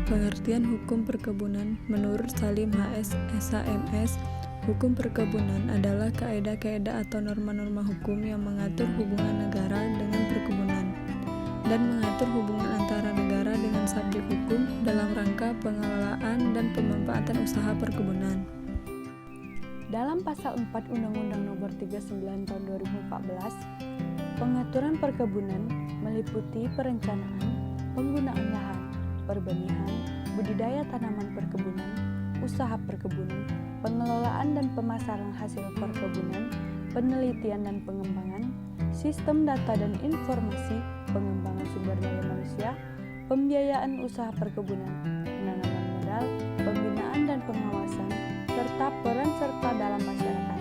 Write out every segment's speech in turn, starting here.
Pengertian hukum perkebunan menurut Salim HS, SHMS, hukum perkebunan adalah kaedah-kaedah atau norma-norma hukum yang mengatur hubungan negara dengan perkebunan dan mengatur hubungan antara negara dengan subjek hukum dalam rangka pengelolaan dan pemanfaatan usaha perkebunan. Dalam pasal 4 Undang-Undang Nomor 39 Tahun 2014, pengaturan perkebunan meliputi perencanaan, penggunaan lahan, perbenihan, budidaya tanaman perkebunan, usaha perkebunan, pengelolaan dan pemasaran hasil perkebunan, penelitian dan pengembangan, sistem data dan informasi, pengembangan sumber daya manusia, pembiayaan usaha perkebunan, penanaman modal, pembinaan dan pengawasan, serta peran serta dalam masyarakat.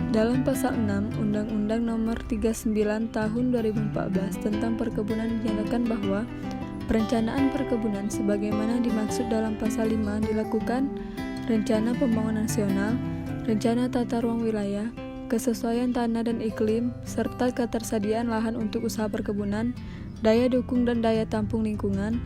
Dalam pasal 6 Undang-Undang Nomor 39 Tahun 2014 tentang perkebunan dinyatakan bahwa perencanaan perkebunan sebagaimana dimaksud dalam pasal 5 dilakukan rencana pembangunan nasional, rencana tata ruang wilayah, kesesuaian tanah dan iklim, serta ketersediaan lahan untuk usaha perkebunan, daya dukung dan daya tampung lingkungan,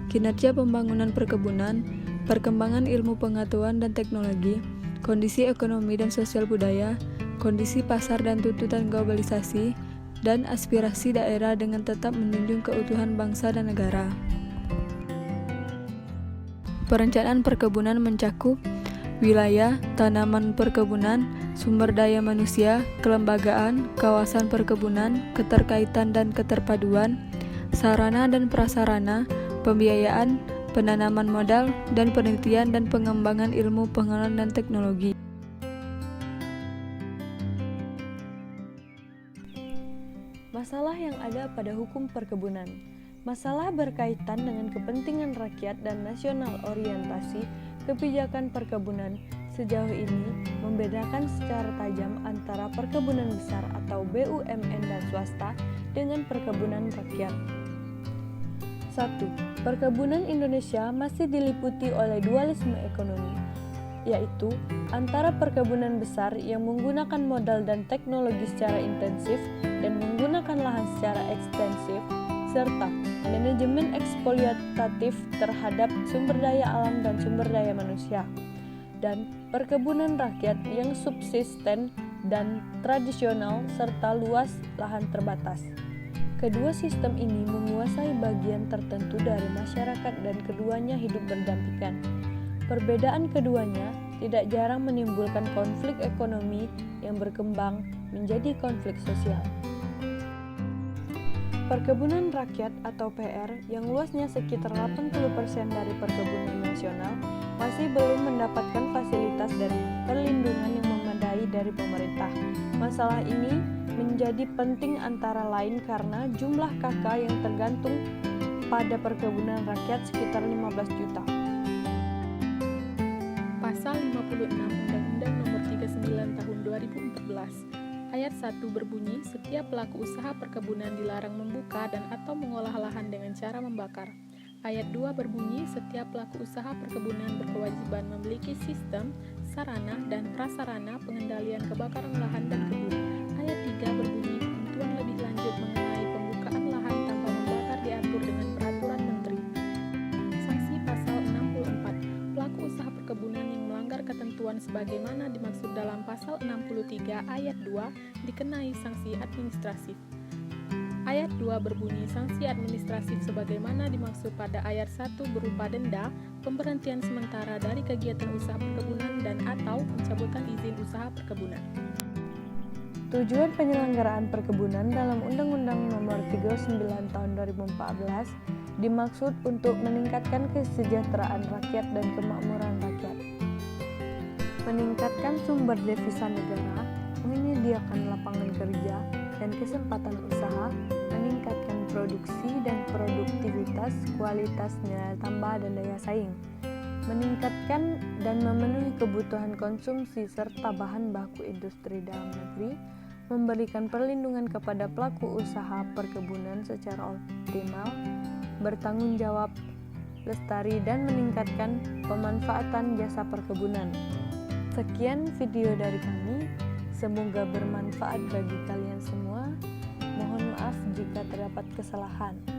kinerja pembangunan perkebunan, perkembangan ilmu pengetahuan dan teknologi, kondisi ekonomi dan sosial budaya, kondisi pasar dan tuntutan globalisasi, dan aspirasi daerah dengan tetap menjunjung keutuhan bangsa dan negara. Perencanaan perkebunan mencakup wilayah, tanaman perkebunan, sumber daya manusia, kelembagaan, kawasan perkebunan, keterkaitan dan keterpaduan, sarana dan prasarana, pembiayaan, penanaman modal, dan penelitian dan pengembangan ilmu pengetahuan dan teknologi. Masalah yang ada pada hukum perkebunan. Masalah berkaitan dengan kepentingan rakyat dan nasional orientasi kebijakan perkebunan sejauh ini membedakan secara tajam antara perkebunan besar atau BUMN dan swasta dengan perkebunan rakyat. 1. Perkebunan Indonesia masih diliputi oleh dualisme ekonomi, yaitu antara perkebunan besar yang menggunakan modal dan teknologi secara intensif dan menggunakan lahan secara ekstensif, serta manajemen eksploitatif terhadap sumber daya alam dan sumber daya manusia, dan perkebunan rakyat yang subsisten dan tradisional serta luas lahan terbatas. Kedua sistem ini menguasai bagian tertentu dari masyarakat dan keduanya hidup berdampingan. Perbedaan keduanya tidak jarang menimbulkan konflik ekonomi yang berkembang menjadi konflik sosial. Perkebunan rakyat atau PR yang luasnya sekitar 80% dari perkebunan nasional masih belum mendapatkan fasilitas dan perlindungan yang memadai dari pemerintah. Masalah ini menjadi penting antara lain karena jumlah KK yang tergantung pada perkebunan rakyat sekitar 15 juta. Pasal 56 Undang-Undang Nomor 39 Tahun 2014 Ayat 1 berbunyi, setiap pelaku usaha perkebunan dilarang membuka dan atau mengolah lahan dengan cara membakar. Ayat 2 berbunyi, setiap pelaku usaha perkebunan berkewajiban memiliki sistem, sarana, dan prasarana pengendalian kebakaran lahan dan kebun. Ayat 3 berbunyi, ketentuan lebih lanjut mengenai pembukaan lahan tanpa membakar diatur dengan peraturan menteri. Sanksi pasal 64, pelaku usaha perkebunan yang melanggar ketentuan sebagaimana dimaksud dalam pasal 63 ayat 2 dikenai sanksi administratif. Ayat 2 berbunyi, sanksi administratif sebagaimana dimaksud pada ayat 1 berupa denda, pemberhentian sementara dari kegiatan usaha perkebunan dan atau pencabutan izin usaha perkebunan. Tujuan penyelenggaraan perkebunan dalam Undang-Undang Nomor 39 Tahun 2014 dimaksud untuk meningkatkan kesejahteraan rakyat dan kemakmuran rakyat, meningkatkan sumber devisa negara, menyediakan lapangan kerja dan kesempatan usaha, meningkatkan produksi dan produktivitas, kualitas nilai tambah dan daya saing, meningkatkan dan memenuhi kebutuhan konsumsi serta bahan baku industri dalam negeri, memberikan perlindungan kepada pelaku usaha perkebunan secara optimal, bertanggung jawab, lestari dan meningkatkan pemanfaatan jasa perkebunan. Sekian video dari kami, semoga bermanfaat bagi kalian semua. Mohon maaf jika terdapat kesalahan.